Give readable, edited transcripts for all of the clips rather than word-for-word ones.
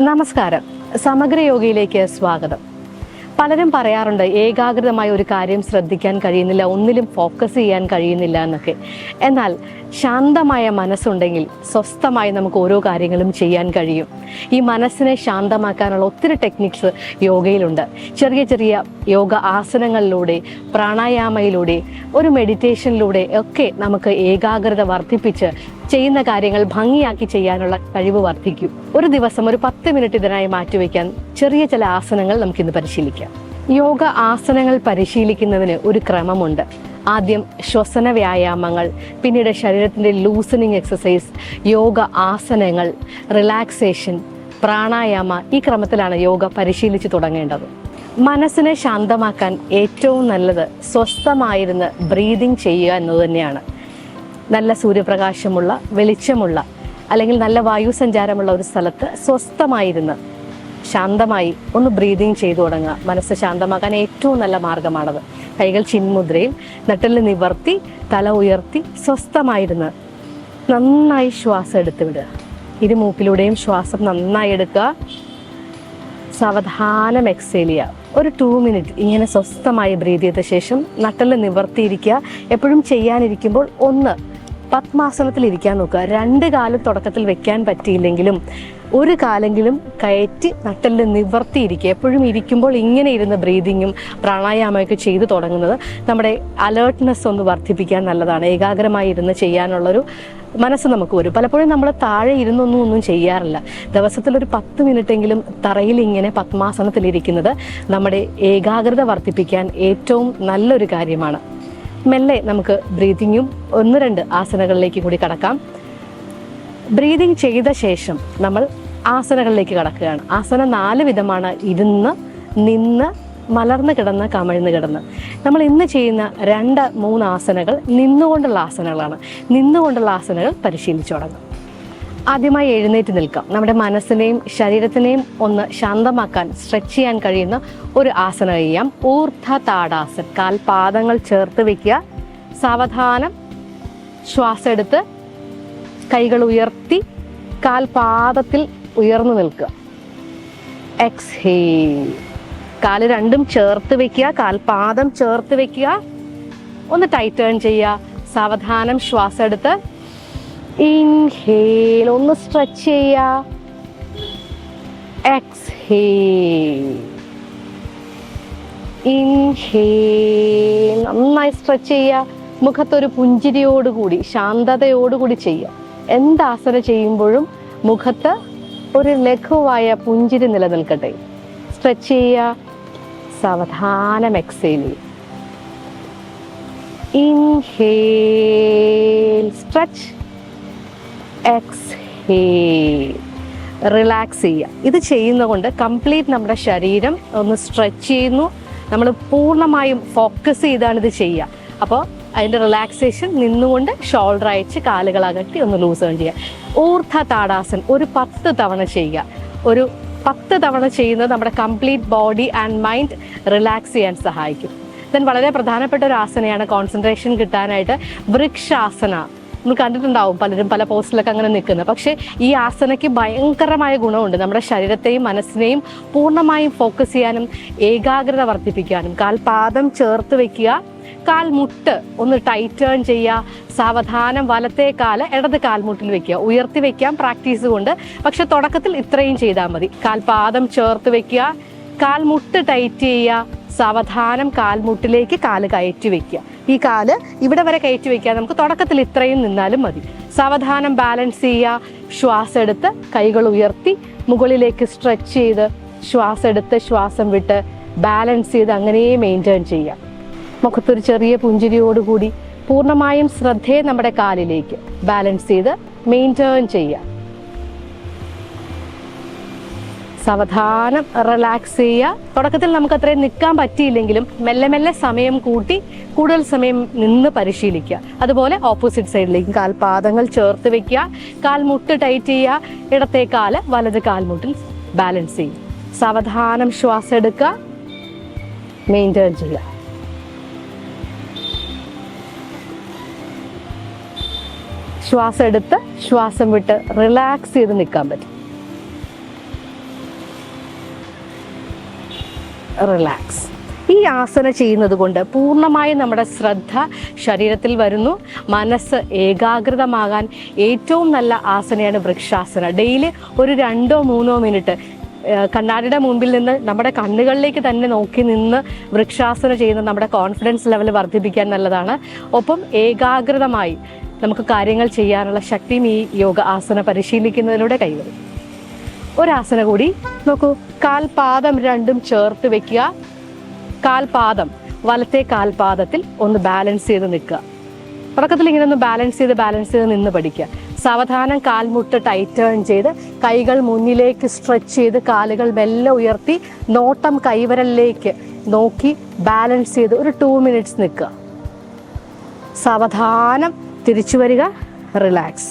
നമസ്കാരം. സമഗ്ര യോഗയിലേക്ക് സ്വാഗതം. പലരും പറയാറുണ്ട് ഏകാഗ്രതമായ ഒരു കാര്യം ശ്രദ്ധിക്കാൻ കഴിയുന്നില്ല, ഒന്നിലും ഫോക്കസ് ചെയ്യാൻ കഴിയുന്നില്ല എന്നൊക്കെ. എന്നാൽ ശാന്തമായ മനസ്സുണ്ടെങ്കിൽ സ്വസ്ഥമായി നമുക്ക് ഓരോ കാര്യങ്ങളും ചെയ്യാൻ കഴിയും. ഈ മനസ്സിനെ ശാന്തമാക്കാനുള്ള ഒത്തിരി ടെക്നിക്സ് യോഗയിലുണ്ട്. ചെറിയ ചെറിയ യോഗ ആസനങ്ങളിലൂടെ, പ്രാണായാമയിലൂടെ, ഒരു മെഡിറ്റേഷനിലൂടെ ഒക്കെ നമുക്ക് ഏകാഗ്രത വർദ്ധിപ്പിച്ച് ചെയ്യുന്ന കാര്യങ്ങൾ ഭംഗിയാക്കി ചെയ്യാനുള്ള കഴിവ് വർദ്ധിക്കും. ഒരു ദിവസം ഒരു 10 മിനിറ്റ് ഇതിനായി മാറ്റിവെക്കാൻ ചെറിയ ചില ആസനങ്ങൾ നമുക്കിന്ന് പരിശീലിക്കാം. യോഗ ആസനങ്ങൾ പരിശീലിക്കുന്നതിന് ഒരു ക്രമമുണ്ട്. ആദ്യം ശ്വസന വ്യായാമങ്ങൾ, പിന്നീട് ശരീരത്തിൻ്റെ loosening exercise, yoga ആസനങ്ങൾ, relaxation, pranayama. ഈ ക്രമത്തിലാണ് യോഗ പരിശീലിച്ച് തുടങ്ങേണ്ടത്. മനസ്സിനെ ശാന്തമാക്കാൻ ഏറ്റവും നല്ലത് സ്വസ്ഥമായിരുന്ന് ബ്രീതിങ് ചെയ്യുക എന്നത് തന്നെയാണ്. നല്ല സൂര്യപ്രകാശമുള്ള, വെളിച്ചമുള്ള അല്ലെങ്കിൽ നല്ല വായു സഞ്ചാരമുള്ള ഒരു സ്ഥലത്ത് സ്വസ്ഥമായിരുന്ന് ശാന്തമായി ഒന്ന് ബ്രീതിങ് ചെയ്തു തുടങ്ങുക. മനസ്സ് ശാന്തമാക്കാൻ ഏറ്റവും നല്ല മാർഗമാണത്. കൈകൾ ചിന്മുദ്രയിൽ, നട്ടെല്ല് നിവർത്തി, തല ഉയർത്തി സ്വസ്ഥമായിരുന്ന് നന്നായി ശ്വാസം എടുത്ത് വിടുക. ഇരുമൂക്കിലൂടെയും ശ്വാസം നന്നായി എടുക്കുക. സാവധാനം എക്സേൽ ചെയ്യുക. ഒരു 2 മിനിറ്റ് ഇങ്ങനെ സ്വസ്ഥമായി ബ്രീത് ചെയ്ത ശേഷം നട്ടെല്ല് നിവർത്തിയിരിക്കുക. എപ്പോഴും ചെയ്യാനിരിക്കുമ്പോൾ ഒന്ന് പത്മാസനത്തിൽ ഇരിക്കാൻ നോക്കുക. 2 കാലും തുടക്കത്തിൽ വെക്കാൻ പറ്റിയില്ലെങ്കിലും ഒരു കാലെങ്കിലും കയറ്റി നട്ടെല്ല് നിവർത്തിയിരിക്കുക. എപ്പോഴും ഇരിക്കുമ്പോൾ ഇങ്ങനെ ഇരുന്ന് ബ്രീതിങ്ങും പ്രാണായാമമൊക്കെ ചെയ്തു തുടങ്ങുന്നത് നമ്മുടെ അലേർട്ട്നെസ് ഒന്ന് വർദ്ധിപ്പിക്കാൻ നല്ലതാണ്. ഏകാഗ്രമായി ഇരുന്ന് ചെയ്യാനുള്ളൊരു മനസ്സ് നമുക്ക് വരും. പലപ്പോഴും നമ്മൾ താഴെ ഇരുന്നൊന്നും ചെയ്യാറില്ല. ദിവസത്തിലൊരു 10 മിനിറ്റെങ്കിലും തറയിൽ ഇങ്ങനെ പത്മാസനത്തിലിരിക്കുന്നത് നമ്മുടെ ഏകാഗ്രത വർദ്ധിപ്പിക്കാൻ ഏറ്റവും നല്ലൊരു കാര്യമാണ്. മെല്ലെ നമുക്ക് ബ്രീതിങ്ങും 1-2 ആസനകളിലേക്ക് കൂടി കടക്കാം. ബ്രീതിങ് ചെയ്ത ശേഷം നമ്മൾ ആസനകളിലേക്ക് കടക്കുകയാണ്. ആസനം 4 വിധമാണ്: ഇരുന്ന്, നിന്ന്, മലർന്ന് കിടന്ന്, കമിഴ്ന്ന് കിടന്ന്. നമ്മൾ ഇന്ന് ചെയ്യുന്ന 2-3 ആസനകൾ നിന്നുകൊണ്ടുള്ള ആസനകളാണ്. നിന്നുകൊണ്ടുള്ള ആസനകൾ പരിശീലിച്ചു തുടങ്ങാം. ആദ്യമായി എഴുന്നേറ്റ് നിൽക്കാം. നമ്മുടെ മനസ്സിനെയും ശരീരത്തിനെയും ഒന്ന് ശാന്തമാക്കാൻ, സ്ട്രെച്ച് ചെയ്യാൻ കഴിയുന്ന ഒരു ആസനം ചെയ്യാം. ഊർദ്ധ താടാസൻ. കാൽപാദങ്ങൾ ചേർത്ത് വയ്ക്കുക. സാവധാനം ശ്വാസം എടുത്ത് കൈകൾ ഉയർത്തി കാൽപാദത്തിൽ ഉയർന്നു നിൽക്കുക. എക്സ്ഹേൽ. കാല് രണ്ടും ചേർത്ത് വെക്കുക, കാൽപാദം ചേർത്ത് വെക്കുക. ഒന്ന് ടൈറ്റ് ടേൺ ചെയ്യുക. സാവധാനം ശ്വാസം എടുത്ത് ഇൻഹേൽ. ഒന്ന് സ്ട്രെച്ച് ചെയ്യുക. എക്സ്ഹേൽ. ഇൻഹേൽ. നന്നായി സ്ട്രെച്ച് ചെയ്യുക. മുഖത്തൊരു പുഞ്ചിരിയോടുകൂടി, ശാന്തതയോടുകൂടി ചെയ്യുക. എന്താസന ചെയ്യുമ്പോഴും മുഖത്ത് ഒരു ലഘുവായ പുഞ്ചിരി നിലനിൽക്കട്ടെ. സ്ട്രെച്ച് ചെയ്യുക. സാവധാനം എക്സേൽ ചെയ്യുക. ഇൻഹേൽ. സ്ട്രെച്ച്. എക്സ്ഹേൽ. റിലാക്സ് ചെയ്യുക. ഇത് ചെയ്യുന്നതുകൊണ്ട് കംപ്ലീറ്റ് നമ്മുടെ ശരീരം ഒന്ന് സ്ട്രെച്ച് ചെയ്യുന്നു. നമ്മൾ പൂർണ്ണമായും ഫോക്കസ് ചെയ്താണ് ഇത് ചെയ്യുക. അപ്പോൾ അതിൻ്റെ റിലാക്സേഷൻ നിന്നുകൊണ്ട് ഷോൾഡർ അയച്ച് കാലുകൾ അകറ്റി ഒന്ന് ലൂസ് ചെയ്യുക. ഊർദ്ധ താടാസൻ ഒരു 10 തവണ ചെയ്യുക. ഒരു 10 തവണ ചെയ്യുന്നത് നമ്മുടെ complete body and mind relax ചെയ്യാൻ സഹായിക്കും. ദെൻ വളരെ പ്രധാനപ്പെട്ട ഒരു ആസനയാണ് കോൺസെൻട്രേഷൻ കിട്ടാനായിട്ട് വൃക്ഷാസന. നമ്മൾ കണ്ടിട്ടുണ്ടാവും പലരും പല പോസ്റ്റിലൊക്കെ അങ്ങനെ നിൽക്കുന്നത്. പക്ഷേ ഈ ആസനയ്ക്ക് ഭയങ്കരമായ ഗുണമുണ്ട്. നമ്മുടെ ശരീരത്തെയും മനസ്സിനെയും പൂർണ്ണമായും ഫോക്കസ് ചെയ്യാനും ഏകാഗ്രത വർദ്ധിപ്പിക്കാനും. കാൽപാദം ചേർത്ത് വെക്കുക. കാൽമുട്ട് ഒന്ന് ടൈറ്റ് ടേൺ ചെയ്യുക. സാവധാനം വലത്തെ കാല് ഇടത് കാൽമുട്ടിൽ വെക്കുക. ഉയർത്തി വെക്കാം പ്രാക്ടീസ് കൊണ്ട്. പക്ഷെ തുടക്കത്തിൽ ഇത്രയും ചെയ്താൽ മതി. കാൽപാദം ചേർത്ത് വെക്കുക. കാൽമുട്ട് ടൈറ്റ് ചെയ്യുക. സാവധാനം കാൽമുട്ടിലേക്ക് കാല് കയറ്റി വെക്കുക. ഈ കാല് ഇവിടെ വരെ കയറ്റി വെക്കുക. നമുക്ക് തുടക്കത്തിൽ ഇത്രയും നിന്നാലും മതി. സാവധാനം ബാലൻസ് ചെയ്യുക. ശ്വാസം എടുത്ത് കൈകൾ ഉയർത്തി മുകളിലേക്ക് സ്ട്രെച്ച് ചെയ്ത് ശ്വാസം എടുത്ത് ശ്വാസം വിട്ട് ബാലൻസ് ചെയ്ത് അങ്ങനെ മെയിൻറ്റെയിൻ ചെയ്യുക. മുഖത്തൊരു ചെറിയ പുഞ്ചിരിയോടുകൂടി പൂർണ്ണമായും ശ്രദ്ധയെ നമ്മുടെ കാലിലേക്ക് ബാലൻസ് ചെയ്ത് മെയിൻറ്റെയിൻ ചെയ്യുക. സാവധാനം റിലാക്സ് ചെയ്യുക. തുടക്കത്തിൽ നമുക്ക് അത്രയും നിൽക്കാൻ പറ്റിയില്ലെങ്കിലും മെല്ലെ മെല്ലെ സമയം കൂട്ടി കൂടുതൽ സമയം നിന്ന് പരിശീലിക്കുക. അതുപോലെ ഓപ്പോസിറ്റ് സൈഡിലേക്ക് കാൽപാദങ്ങൾ ചേർത്ത് വെക്കുക. കാൽമുട്ട് ടൈറ്റ് ചെയ്യുക. ഇടത്തെ കാല് വലത് കാൽമുട്ടിൽ ബാലൻസ് ചെയ്യുക. സാവധാനം ശ്വാസം എടുക്കുക. മെയിൻറ്റെയിൻ ചെയ്യുക. ശ്വാസം എടുത്ത് ശ്വാസം വിട്ട് റിലാക്സ് ചെയ്ത് നിൽക്കാൻ പറ്റും. റിലാക്സ്. ഈ ആസന ചെയ്യുന്നത് കൊണ്ട് പൂർണ്ണമായും നമ്മുടെ ശ്രദ്ധ ശരീരത്തിൽ വരുന്നു. മനസ്സ് ഏകാഗ്രതമാകാൻ ഏറ്റവും നല്ല ആസനയാണ് വൃക്ഷാസന. ഡെയിലി ഒരു 2-3 മിനിറ്റ് കണ്ണാടിയുടെ മുമ്പിൽ നിന്ന് നമ്മുടെ കണ്ണുകളിലേക്ക് തന്നെ നോക്കി നിന്ന് വൃക്ഷാസന ചെയ്യുന്നത് നമ്മുടെ കോൺഫിഡൻസ് ലെവൽ വർദ്ധിപ്പിക്കാൻ നല്ലതാണ്. ഒപ്പം ഏകാഗ്രതമായി നമുക്ക് കാര്യങ്ങൾ ചെയ്യാനുള്ള ശക്തിയും ഈ യോഗ ആസന പരിശീലിക്കുന്നതിലൂടെ കൈവരും. ഒരാസന കൂടി നോക്കൂ. കാൽപാദം രണ്ടും ചേർത്ത് വെക്കുക. കാൽപാദം വലത്തെ കാൽപാദത്തിൽ ഒന്ന് ബാലൻസ് ചെയ്ത് നിൽക്കുക. തുടക്കത്തിൽ ഇങ്ങനെ ഒന്ന് ബാലൻസ് ചെയ്ത് നിന്ന് പഠിക്കുക. സാവധാനം കാൽമുട്ട് ടൈറ്റ് ടേൺ ചെയ്ത് കൈകൾ മുന്നിലേക്ക് സ്ട്രെച്ച് ചെയ്ത് കാലുകൾ മെല്ലെ ഉയർത്തി നോട്ടം കൈവരലിലേക്ക് നോക്കി ബാലൻസ് ചെയ്ത് ഒരു 2 മിനിറ്റ്സ് നിൽക്കുക. സാവധാനം തിരിച്ചു വരിക. റിലാക്സ്.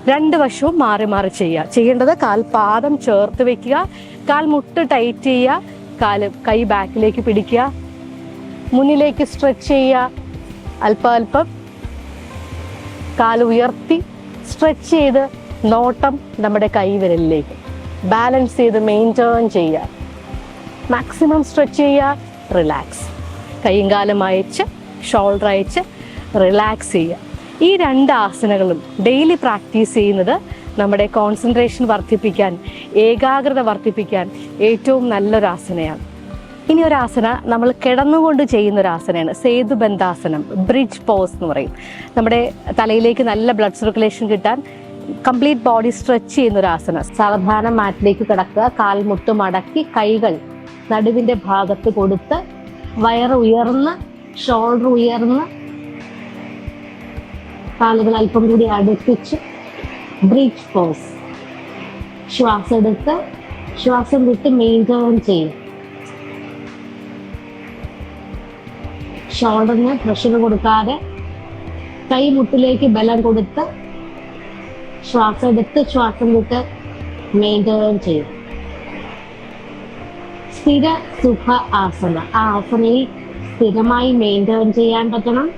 2 വശവും മാറി മാറി ചെയ്യുക. ചെയ്യേണ്ടത് കാൽപാദം ചേർത്ത് വെക്കുക, കാൽമുട്ട് ടൈറ്റ് ചെയ്യുക, കൈ ബാക്കിലേക്ക് പിടിക്കുക, മുന്നിലേക്ക് സ്ട്രെച്ച് ചെയ്യുക, അല്പം കാല് ഉയർത്തി സ്ട്രെച്ച് ചെയ്ത് നോട്ടം നമ്മുടെ കൈവിരലിലേക്ക് ബാലൻസ് ചെയ്ത് മെയിൻറ്റെയിൻ ചെയ്യുക. മാക്സിമം സ്ട്രെച്ച് ചെയ്യുക. റിലാക്സ്. കൈയും കാലും അയച്ച് ഷോൾഡർ അയച്ച് റിലാക്സ് ചെയ്യുക. ഈ 2 ആസനകളും ഡെയിലി പ്രാക്ടീസ് ചെയ്യുന്നത് നമ്മുടെ കോൺസെൻട്രേഷൻ വർദ്ധിപ്പിക്കാൻ, ഏകാഗ്രത വർദ്ധിപ്പിക്കാൻ ഏറ്റവും നല്ലൊരു ആസനയാണ്. ഇനി ഒരു ആസന നമ്മൾ കിടന്നുകൊണ്ട് ചെയ്യുന്ന ഒരു ആസനയാണ് സേതുബന്ധാസനം, ബ്രിഡ്ജ് പോസ് എന്ന് പറയും. നമ്മുടെ തലയിലേക്ക് നല്ല ബ്ലഡ് സർക്കുലേഷൻ കിട്ടാൻ കംപ്ലീറ്റ് ബോഡി സ്ട്രെച്ച് ചെയ്യുന്ന ഒരു ആസന. സാവധാനം മാറ്റിലേക്ക് കിടക്കുക, കാൽമുട്ട് മടക്കി കൈകൾ നടുവിൻ്റെ ഭാഗത്ത് കൊടുത്ത് വയറ് ഉയർന്ന് ഷോൾഡർ ഉയർന്ന് കാലുകൾ അല്പം കൂടി അടുപ്പിച്ച് ബ്രിഡ്ജ് പോസ്. ശ്വാസം എടുത്ത് ശ്വാസം വിട്ട് മെയിൻറ്റെയിൻ ചെയ്യും. ഷോൾഡറിന് പ്രഷർ കൊടുക്കാതെ കൈമുട്ടിലേക്ക് ബലം കൊടുത്ത് ശ്വാസം എടുത്ത് ശ്വാസം വിട്ട് മെയിൻറ്റെയിൻ ചെയ്യും. സ്ഥിര സുഖ ആസന. ആ ആസനയിൽ സ്ഥിരമായി മെയിൻറ്റെയിൻ ചെയ്യാൻ പറ്റണം.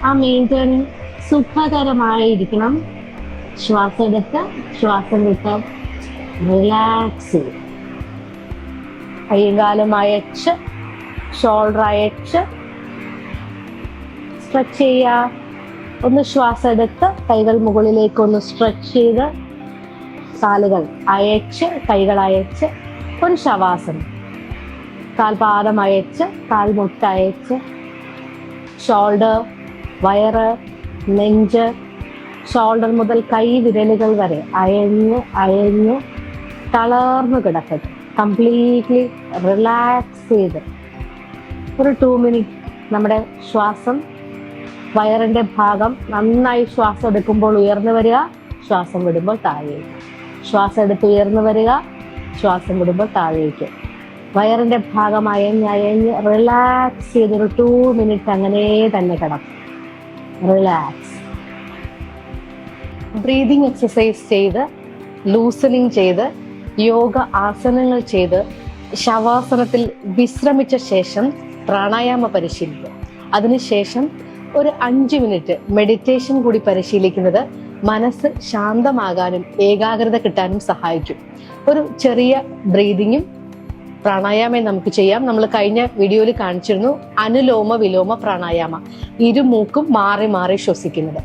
ആ മെയിൻറ്റെയിൻ സുഖകരമായിരിക്കണം. ശ്വാസം എടുത്ത് ശ്വാസം വിട്ട് റിലാക്സ് ചെയ്യും. കൈയും കാലും അയച്ച് ഷോൾഡർ അയച്ച് സ്ട്രെച്ച് ചെയ്യുക. ഒന്ന് ശ്വാസം എടുത്ത് കൈകൾ മുകളിലേക്ക് ഒന്ന് സ്ട്രെച്ച് ചെയ്ത് കാലുകൾ അയച്ച് കൈകൾ അയച്ച് ഒരു ശവാസനം. കാൽപാദം അയച്ച് കാൽമുട്ട് അയച്ച് ഷോൾഡർ, വയറ്, നെഞ്ച്, ഷോൾഡർ മുതൽ കൈ വിരലുകൾ വരെ അയഞ്ഞ് തളർന്നു കിടക്കട്ടെ. കംപ്ലീറ്റ്ലി റിലാക്സ് ചെയ്ത് ഒരു 2 മിനിറ്റ് നമ്മുടെ ശ്വാസം, വയറിൻ്റെ ഭാഗം നന്നായി ശ്വാസം എടുക്കുമ്പോൾ ഉയർന്നു വരിക, ശ്വാസം വിടുമ്പോൾ താഴേക്ക്. ശ്വാസം എടുത്ത് ഉയർന്നു വരിക, ശ്വാസം വിടുമ്പോൾ താഴേക്ക്. വയറിൻ്റെ ഭാഗം അയഞ്ഞ് റിലാക്സ് ചെയ്തൊരു 2 മിനിറ്റ് അങ്ങനെ തന്നെ കിടക്കും. റിലാക്സ്. ബ്രീതിങ് എക്സസൈസ് ചെയ്ത് ലൂസനിങ് ചെയ്ത് യോഗ ആസനങ്ങൾ ചെയ്ത് ശവാസനത്തിൽ വിശ്രമിച്ച ശേഷം പ്രാണായാമ പരിശീലിക്കുക. അതിനുശേഷം ഒരു 5 മിനിറ്റ് മെഡിറ്റേഷൻ കൂടി പരിശീലിക്കുന്നത് മനസ്സ് ശാന്തമാകാനും ഏകാഗ്രത കിട്ടാനും സഹായിക്കും. ഒരു ചെറിയ ബ്രീതിങ്ങും പ്രാണായാമം നമുക്ക് ചെയ്യാം. നമ്മൾ കഴിഞ്ഞ വീഡിയോയിൽ കാണിച്ചിരുന്നു അനുലോമ വിലോമ പ്രാണായാമ. ഇരുമൂക്കും മാറി മാറി ശ്വസിക്കുന്നത്.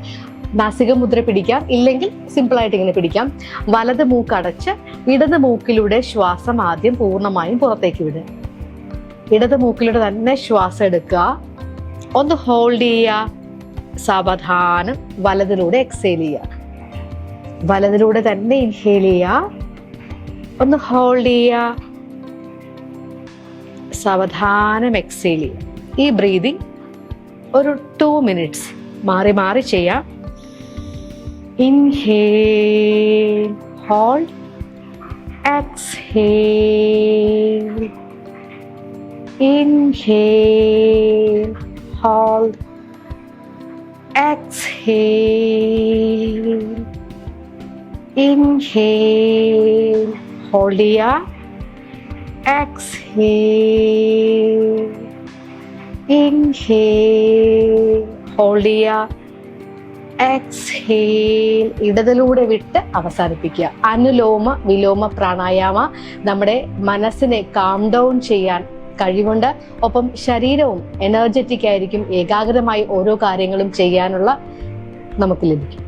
നാസിക മുദ്ര പിടിക്കാം, ഇല്ലെങ്കിൽ സിമ്പിളായിട്ട് ഇങ്ങനെ പിടിക്കാം. വലത് മൂക്ക് അടച്ച് ഇടത് മൂക്കിലൂടെ ശ്വാസം ആദ്യം പൂർണ്ണമായും പുറത്തേക്ക് വിടുക. ഇടത് മൂക്കിലൂടെ തന്നെ ശ്വാസം എടുക്കുക, ഒന്ന് ഹോൾഡ് ചെയ്യുക. സാവധാനം വലതിലൂടെ എക്സേൽ ചെയ്യുക. വലതിലൂടെ തന്നെ ഇൻഹേൽ ചെയ്യുക, ഒന്ന് ഹോൾഡ് ചെയ്യുക, സാവധാനം എക്സേൽ ചെയ്യുക. ഈ ബ്രീതിങ് ഒരു 2 മിനിറ്റ്സ് മാറി മാറി ചെയ്യാം. Inhale, hold, exhale, inhale, hold, exhale, inhale, hold ചെയ്യുക, exhale, inhale, hold ചെയ്യുക, exhale. ഇടതിലൂടെ വിട്ട് അവസാനിപ്പിക്കുക. അനുലോമ വിലോമ പ്രാണായാമ നമ്മുടെ മനസ്സിനെ കാം ഡൗൺ ചെയ്യാൻ കഴിവുണ്ട്. ഒപ്പം ശരീരവും എനർജറ്റിക് ആയിരിക്കും. ഏകാഗ്രമായി ഓരോ കാര്യങ്ങളും ചെയ്യാനുള്ള നമുക്ക് ലഭിക്കും.